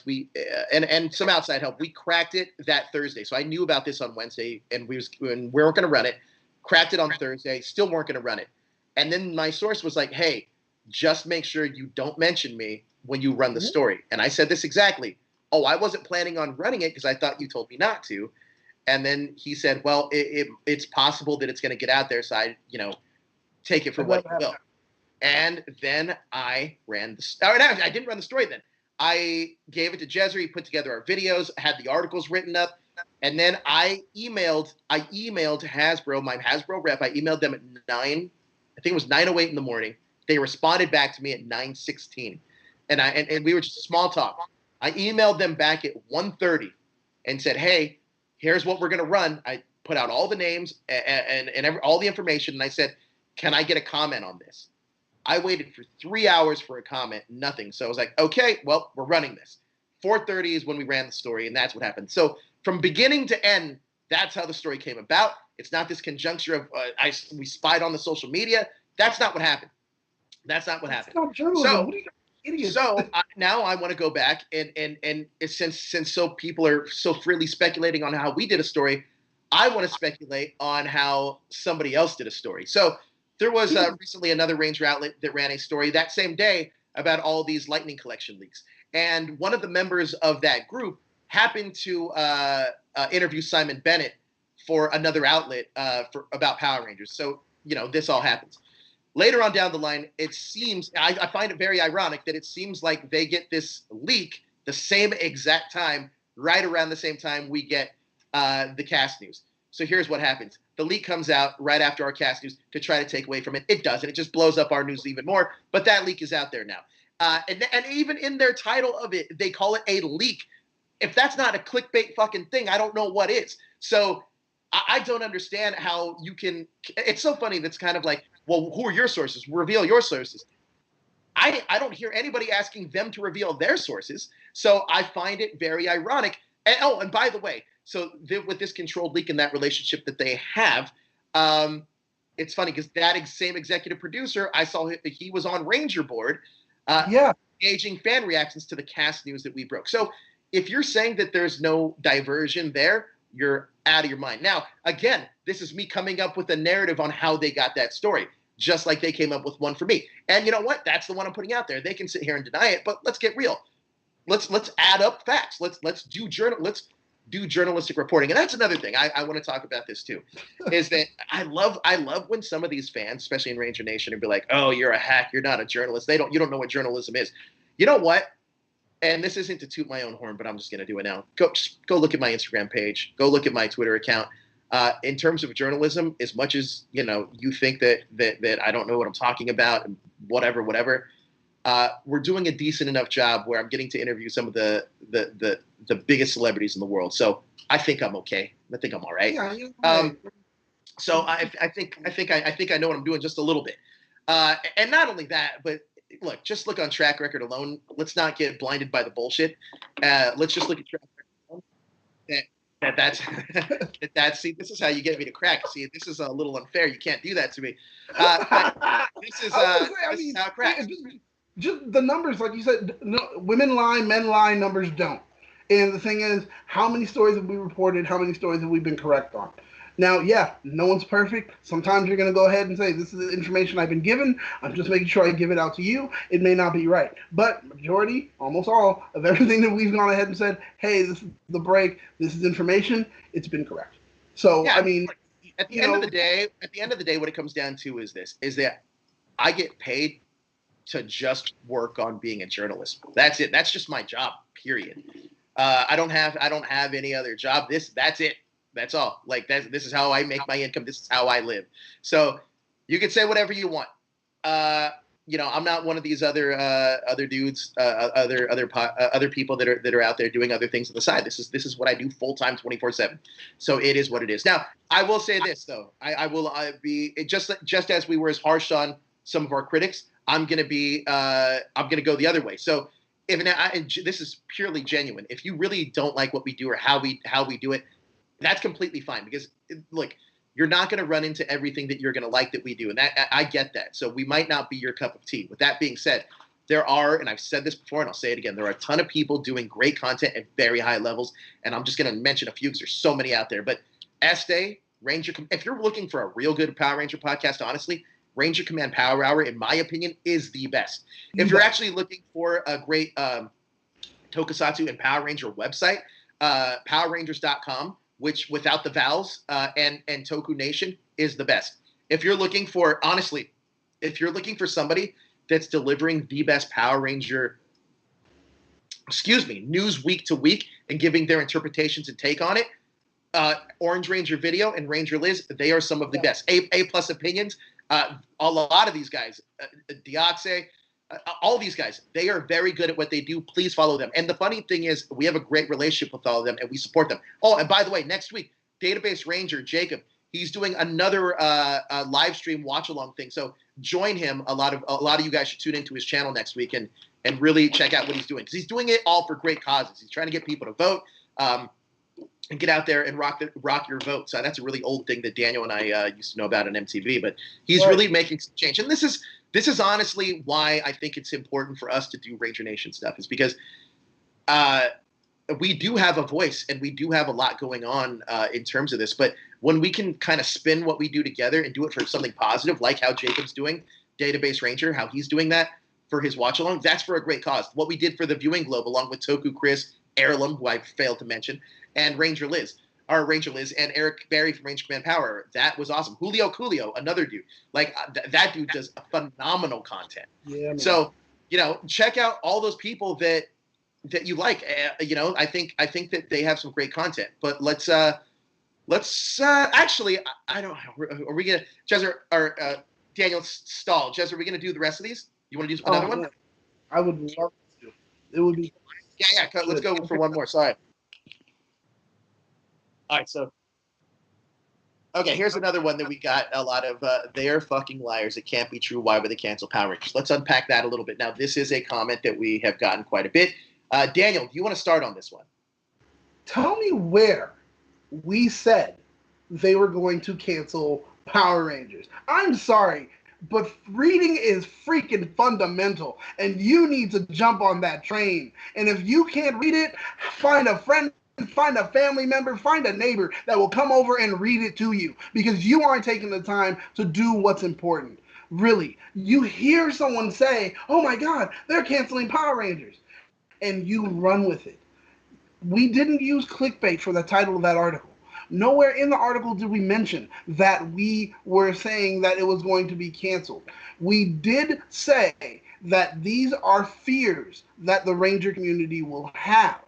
and some outside help, we cracked it that Thursday. So I knew about this on Wednesday, and we weren't going to run it. Cracked it on Thursday, still weren't going to run it. And then my source was like, hey, just make sure you don't mention me when you run the story. And I said this exactly. Oh, I wasn't planning on running it because I thought you told me not to. And then he said, well, it's possible that it's going to get out there, so I, take it for what you will. And then I ran I didn't run the story then. I gave it to Jezzer. He put together our videos, had the articles written up, and then I emailed Hasbro, my Hasbro rep. I emailed them at 9, I think it was 9:08 in the morning. They responded back to me at 9:16, and we were just small talk. I emailed them back at 1:30 and said, hey, here's what we're gonna run. I put out all the names and all the information, and I said, can I get a comment on this? I waited for 3 hours for a comment, nothing. So I was like, okay, well, we're running this. 4:30 is when we ran the story, and that's what happened. So from beginning to end, that's how the story came about. It's not this conjuncture of we spied on the social media. That's not what happened. That's not what happened. Not journalism. What are you idiots? So now I want to go back and since so people are so freely speculating on how we did a story, I want to speculate on how somebody else did a story. So there was recently another Ranger outlet that ran a story that same day about all these Lightning Collection leaks. And one of the members of that group happened to interview Simon Bennett for another outlet about Power Rangers. So, this all happens. Later on down the line, it seems, I find it very ironic that it seems like they get this leak the same exact time, right around the same time we get the cast news. So here's what happens. The leak comes out right after our cast news to try to take away from it. It doesn't. It just blows up our news even more. But that leak is out there now. And even in their title of it, they call it a leak. If that's not a clickbait fucking thing, I don't know what is. So I don't understand how you can. It's so funny. That's kind of like, well, who are your sources? Reveal your sources. I don't hear anybody asking them to reveal their sources. So I find it very ironic. And by the way, so with this controlled leak and that relationship that they have, it's funny because that same executive producer, I saw he was on Ranger Board, engaging fan reactions to the cast news that we broke. So if you're saying that there's no diversion there, you're out of your mind. Now, again, this is me coming up with a narrative on how they got that story, just like they came up with one for me. And you know what? That's the one I'm putting out there. They can sit here and deny it, but let's get real. Let's add up facts. Let's do journalistic reporting. And that's another thing I want to talk about this too, is that I love when some of these fans, especially in Ranger Nation, would be like, oh, you're a hack, you're not a journalist. You don't know what journalism is. You know what? And this isn't to toot my own horn, but I'm just going to do it now. Go look at my Instagram page. Go look at my Twitter account. In terms of journalism, as much as you think that I don't know what I'm talking about and whatever, we're doing a decent enough job where I'm getting to interview some of the biggest celebrities in the world. So I think I'm okay. I think I'm all right. Yeah, you're right. So I think I know what I'm doing just a little bit. And not only that, but look, just look on track record alone. Let's not get blinded by the bullshit. Let's just look at track record alone. That's see, this is how you get me to crack. See, this is a little unfair. You can't do that to me. This is how it cracks. Just the numbers, like you said, no, women lie, men lie, numbers don't. And the thing is, how many stories have we reported? How many stories have we been correct on? Now, yeah, no one's perfect. Sometimes you're going to go ahead and say, this is the information I've been given. I'm just making sure I give it out to you. It may not be right. But majority, almost all, of everything that we've gone ahead and said, hey, this is the break, this is information, it's been correct. So, yeah, I mean, at the end of the day, what it comes down to is this, is that I get paid to just work on being a journalist. That's it. That's just my job, period. I don't have any other job. That's it. That's all. Like this is how I make my income. This is how I live. So you can say whatever you want. I'm not one of these other dudes, other people that are out there doing other things on the side. This is what I do full time, 24/7. So it is what it is. Now I will say this though. I will be just as we were as harsh on some of our critics. I'm gonna go the other way. So this is purely genuine. If you really don't like what we do or how we do it, that's completely fine, because look, you're not going to run into everything that you're going to like that we do, and I get that. So we might not be your cup of tea. With that being said, there are, and I've said this before and I'll say it again, there are a ton of people doing great content at very high levels, and I'm just going to mention a few because there's so many out there. But Estee, Ranger, if you're looking for a real good Power Ranger podcast, honestly, Ranger Command Power Hour, in my opinion, is the best. If you're actually looking for a great Tokusatsu and Power Ranger website, PowerRangers.com, which without the vowels and Toku Nation is the best. If you're looking for, honestly, somebody that's delivering the best Power Ranger, news week to week and giving their interpretations and take on it, Orange Ranger Video and Ranger Liz, they are some of the best. A+ opinions. A lot of these guys, Diaxe, all these guys, they are very good at what they do. Please follow them. And the funny thing is, we have a great relationship with all of them, and we support them. Oh, and by the way, next week, Database Ranger Jacob, he's doing another live stream watch along thing. So join him. A lot of you guys should tune into his channel next week and really check out what he's doing, because he's doing it all for great causes. He's trying to get people to vote. And get out there and rock your vote. So that's a really old thing that Daniel and I used to know about on MTV, but he's really making some change. And this is honestly why I think it's important for us to do Ranger Nation stuff, is because we do have a voice and we do have a lot going on in terms of this. But when we can kind of spin what we do together and do it for something positive, like how Jacob's doing Database Ranger, how he's doing that for his watch along, that's for a great cause. What we did for the Viewing Globe, along with Toku Chris, Heirloom, who I failed to mention, and Ranger Liz, and Eric Barry from Ranger Command Power. That was awesome. Julio Coolio, another dude. Like that dude does phenomenal content. Yeah. Man. So, check out all those people that you like. I think that they have some great content. But let's actually, I don't know. Are we gonna Jez or Daniel Stahl? Jez, are we gonna do the rest of these? You want to do another one? I would love to. It would be. Yeah. Let's go for one more. Sorry. All right, so here's another one that we got a lot of. They are fucking liars. It can't be true. Why would they cancel Power Rangers? Let's unpack that a little bit. Now, this is a comment that we have gotten quite a bit. Daniel, do you want to start on this one? Tell me where we said they were going to cancel Power Rangers. I'm sorry, but reading is freaking fundamental, and you need to jump on that train. And if you can't read it, find a friend, find a family member, find a neighbor that will come over and read it to you, because you aren't taking the time to do what's important. Really, you hear someone say, oh my God, they're canceling Power Rangers, and you run with it. We didn't use clickbait for the title of that article. Nowhere in the article did we mention that we were saying that it was going to be canceled. We did say that these are fears that the Ranger community will have.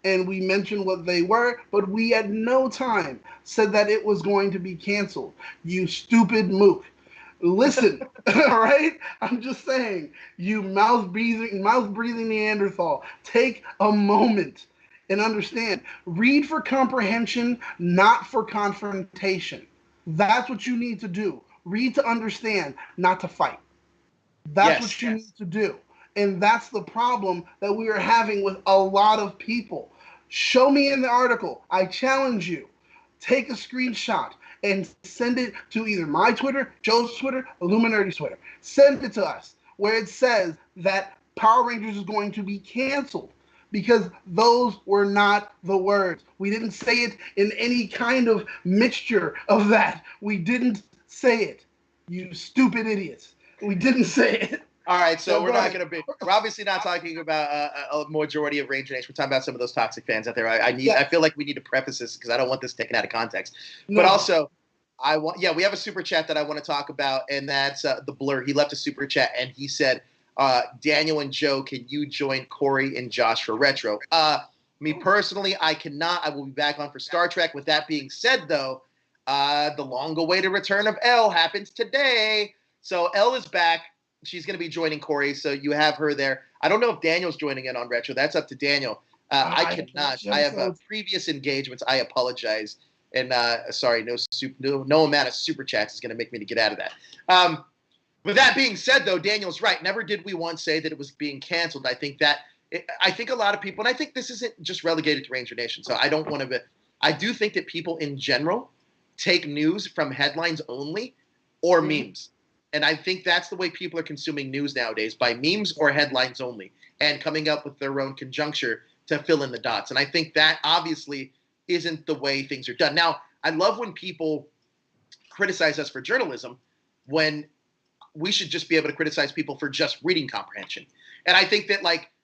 And we mentioned what they were, but we at no time said that it was going to be canceled. You stupid mook. Listen, all right? I'm just saying, you mouth-breathing Neanderthal, take a moment and understand. Read for comprehension, not for confrontation. That's what you need to do. Read to understand, not to fight. That's what you need to do. And that's the problem that we are having with a lot of people. Show me in the article. I challenge you. Take a screenshot and send it to either my Twitter, Joe's Twitter, Illuminerdi's Twitter. Send it to us where it says that Power Rangers is going to be canceled because those were not the words. We didn't say it in any kind of mixture of that. We didn't say it. You stupid idiots. We didn't say it. All right, so we're obviously not talking about a majority of Ranger Nation. We're talking about some of those toxic fans out there. I feel like we need to preface this because I don't want this taken out of context. But also, we have a super chat that I want to talk about, and that's the Blur. He left a super chat, and he said, Daniel and Joe, can you join Corey and Josh for Retro? Me personally, I cannot. I will be back on for Star Trek. With that being said, though, the long-awaited return of Elle happens today. So Elle is back. She's going to be joining Corey, so you have her there. I don't know if Daniel's joining in on Retro. That's up to Daniel. I cannot. I have previous engagements. I apologize. And sorry, no amount of super chats is going to make me to get out of that. With that being said, though, Daniel's right. Never did we once say that it was being canceled. I think a lot of people, and I think this isn't just relegated to Ranger Nation, so I don't want to I do think that people in general take news from headlines only or memes. And I think that's the way people are consuming news nowadays, by memes or headlines only, and coming up with their own conjuncture to fill in the dots. And I think that obviously isn't the way things are done. Now, I love when people criticize us for journalism when we should just be able to criticize people for just reading comprehension. And I think that,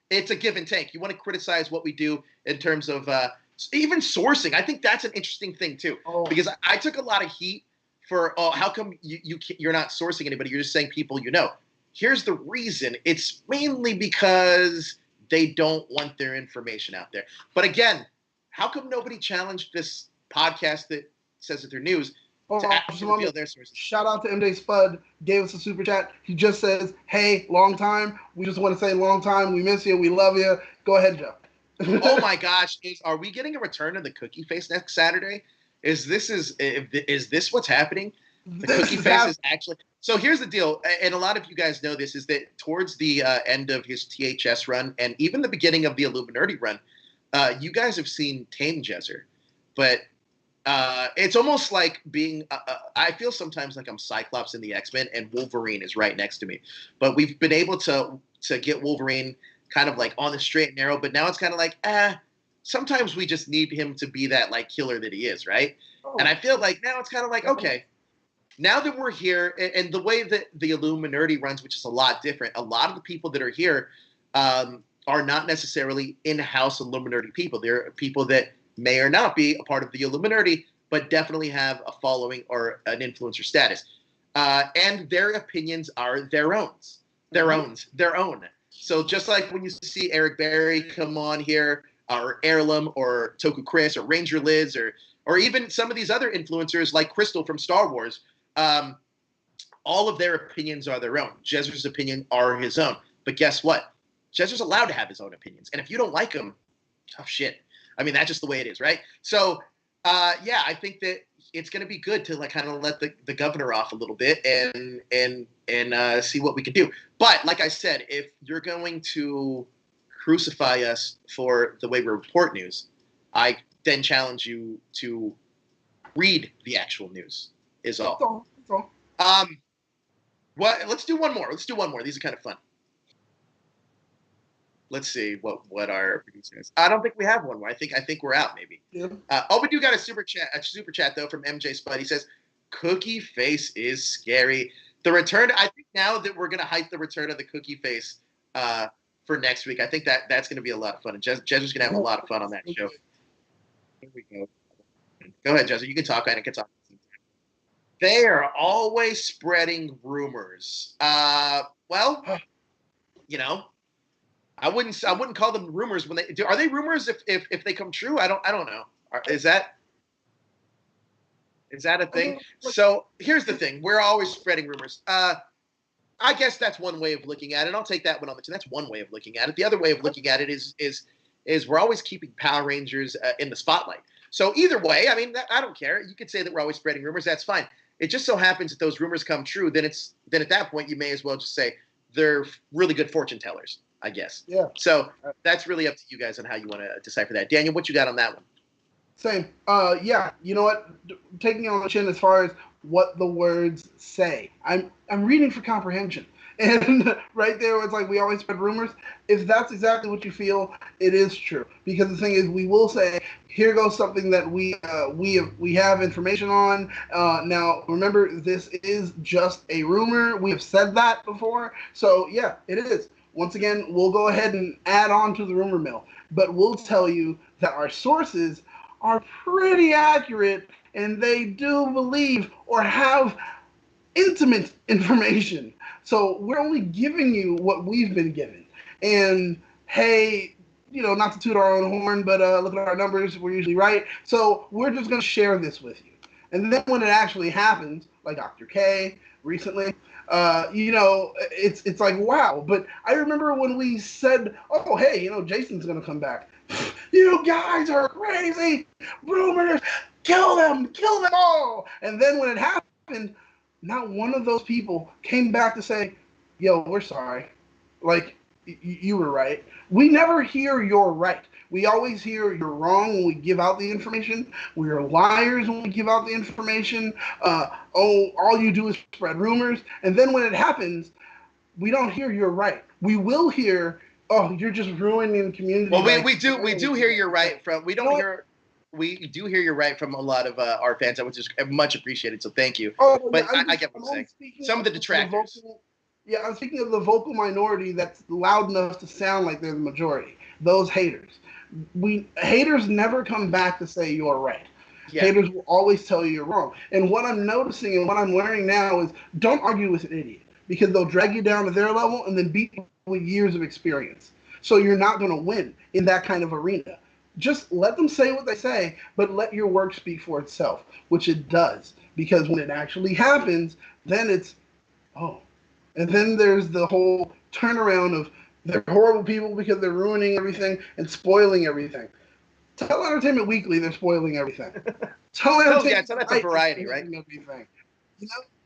it's a give and take. You want to criticize what we do in terms of even sourcing. I think that's an interesting thing, too, because I took a lot of heat for, how come you're not sourcing anybody? You're just saying people you know. Here's the reason. It's mainly because they don't want their information out there. But again, how come nobody challenged this podcast that says that they're news to actually reveal their sources? Shout out to MJ Spud. Gave us a super chat. He just says, hey, long time. We just want to say long time. We miss you. We love you. Go ahead, Joe. Oh, my gosh. Are we getting a return of the Cookie Face next Saturday? Is this what's happening? The Cookie Face is actually. So here's the deal, and a lot of you guys know this, is that towards the end of his THS run and even the beginning of the Illuminerdi run, you guys have seen Tame Jezzer, but it's almost like being. I feel sometimes like I'm Cyclops in the X-Men, and Wolverine is right next to me. But we've been able to get Wolverine kind of like on the straight and narrow, but now it's kind of like sometimes we just need him to be that killer that he is, right? And I feel like now it's kind of like, okay, now that we're here, and the way that the Illuminerdi runs, which is a lot different, a lot of the people that are here are not necessarily in-house Illuminerdi people. They're people that may or not be a part of the Illuminerdi, but definitely have a following or an influencer status. And their opinions are their own. So just like when you see Eric Berry come on here, or Heirloom, or Toku Chris, or Ranger Liz, or even some of these other influencers like Crystal from Star Wars, all of their opinions are their own. Jezzer's opinion are his own. But guess what? Jezzer's allowed to have his own opinions. And if you don't like them, tough shit. I mean, that's just the way it is, right? So, I think that it's going to be good to kind of let the governor off a little bit and see what we can do. But like I said, if you're going to crucify us for the way we report news, I then challenge you to read the actual news. Is all. That's all. Let's do one more. These are kind of fun. Let's see what our producer is. I don't think we have one more. I think we're out maybe. Yeah. We do got a super chat though from MJ Spud. He says, Cookie Face is scary. The return. I think now that we're gonna hype the return of the Cookie Face for next week. I think that's gonna be a lot of fun. And Jezzer's gonna have a lot of fun on that show. Here we go. Go ahead, Jezzer. You can talk. I can talk. They are always spreading rumors. Well, I wouldn't call them rumors when they do. Are they rumors if they come true? I don't know. Is that a thing? So here's the thing: we're always spreading rumors. I guess that's one way of looking at it. I'll take that one on the chin. That's one way of looking at it. The other way of looking at it is is we're always keeping Power Rangers in the spotlight. So either way, I mean, I don't care. You could say that we're always spreading rumors. That's fine. It just so happens that those rumors come true. Then at that point, you may as well just say they're really good fortune tellers, I guess. Yeah. So that's really up to you guys on how you want to decipher that. Daniel, what you got on that one? Same. Yeah. You know what? Taking it on the chin as far as what the words say. I'm reading for comprehension. And right there, it's like we always spread rumors. If that's exactly what you feel, it is true. Because the thing is, we will say, here goes something that we have information on. Now, remember, this is just a rumor. We have said that before. So, yeah, it is. Once again, we'll go ahead and add on to the rumor mill. But we'll tell you that our sources are pretty accurate, and they do believe or have intimate information. So we're only giving you what we've been given. And hey, not to toot our own horn, but look at our numbers. We're usually right. So we're just going to share this with you. And then when it actually happens, like Dr. K recently, it's like, wow. But I remember when we said, oh, hey, Jason's going to come back. You guys are crazy. Rumors, kill them all. And then when it happened, not one of those people came back to say, yo, we're sorry. Like, you were right. We never hear you're right. We always hear you're wrong when we give out the information. We are liars when we give out the information. All you do is spread rumors. And then when it happens, we don't hear you're right. We will hear, oh, you're just ruining community. Well, we do hear you're right from. We don't hear. We do hear you're right from a lot of our fans, which is much appreciated. So thank you. Oh, but I get what you're saying. Some of the detractors. I'm speaking of the vocal minority that's loud enough to sound like they're the majority. Those haters. Haters never come back to say you're right. Yeah. Haters will always tell you you're wrong. And what I'm noticing and what I'm learning now is don't argue with an idiot, because they'll drag you down to their level and then beat you with years of experience. So you're not going to win in that kind of arena. Just let them say what they say, but let your work speak for itself, which it does. Because when it actually happens, then it's, oh. And then there's the whole turnaround of they're horrible people because they're ruining everything and spoiling everything. Tell Entertainment Weekly they're spoiling everything. Tell Entertainment that's a variety, right? Everything.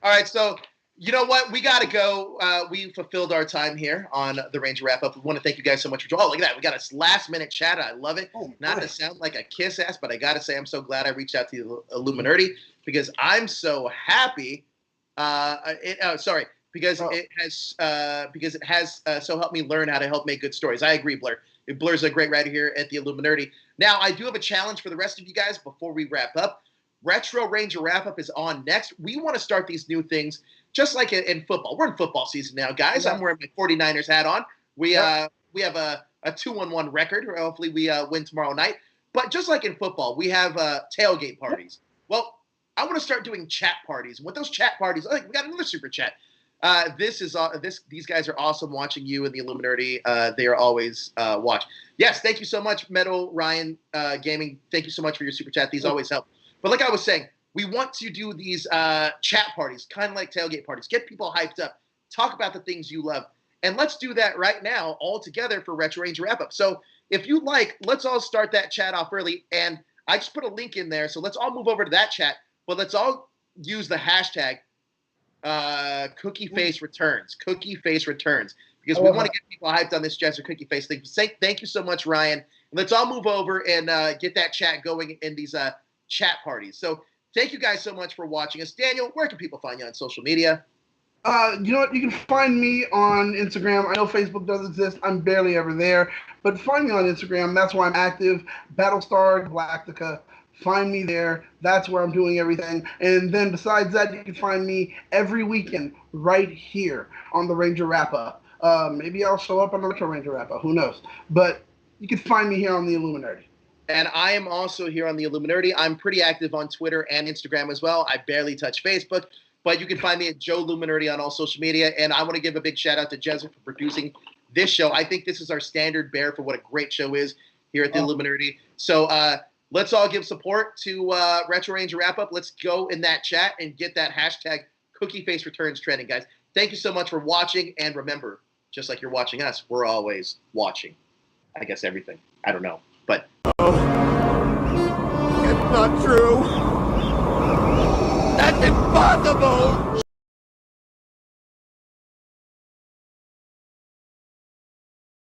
All right, so you know what? We got to go. We fulfilled our time here on the Ranger Wrap-Up. We want to thank you guys so much for joining. Oh, look at that. We got a last-minute chat. I love it. Oh, not nice. To sound like a kiss-ass, but I got to say I'm so glad I reached out to the Illuminerdi because I'm so happy. Because it has so helped me learn how to help make good stories. I agree, Blur. Blur's a great writer here at the Illuminerdi. Now, I do have a challenge for the rest of you guys before we wrap up. Retro Ranger Wrap-Up is on next. We want to start these new things just like in football. We're in football season now, guys. Yeah. I'm wearing my 49ers hat on. We have a 2-1 record. Hopefully we win tomorrow night. But just like in football, we have tailgate parties. Well, I want to start doing chat parties. And with those chat parties, we got another super chat. These guys are awesome watching you and the Illuminerdi. They are always watch. Yes, thank you so much, Metal Ryan Gaming. Thank you so much for your super chat. These always help. But like I was saying, we want to do these chat parties, kind of like tailgate parties. Get people hyped up. Talk about the things you love. And let's do that right now all together for Retro Ranger Wrap-Up. So if you like, let's all start that chat off early. And I just put a link in there. So let's all move over to that chat. But let's all use the hashtag Cookie Face Returns. Cookie Face Returns. Because we want to get people hyped on this Jester Cookie Face thing. Thank you so much, Ryan. And let's all move over and get that chat going in these chat parties. So thank you guys so much for watching us. Daniel, where can people find you on social media? You know what? You can find me on Instagram. I know Facebook does exist. I'm barely ever there. But find me on Instagram. That's where I'm active. Battlestar Galactica. Find me there. That's where I'm doing everything. And then besides that, you can find me every weekend right here on the Ranger Wrap-Up. Maybe I'll show up on the Retro Ranger Wrap-Up. Who knows? But you can find me here on the Illuminerdi. And I am also here on the Illuminerdi. I'm pretty active on Twitter and Instagram as well. I barely touch Facebook. But you can find me at Joe Illuminerdi on all social media. And I want to give a big shout-out to Jezza for producing this show. I think this is our standard bearer for what a great show is here at the Illuminerdi. So let's all give support to Retro Ranger Wrap-Up. Let's go in that chat and get that hashtag Cookie Face Returns trending, guys. Thank you so much for watching. And remember, just like you're watching us, we're always watching. I guess everything. I don't know, but It's not true. That's impossible.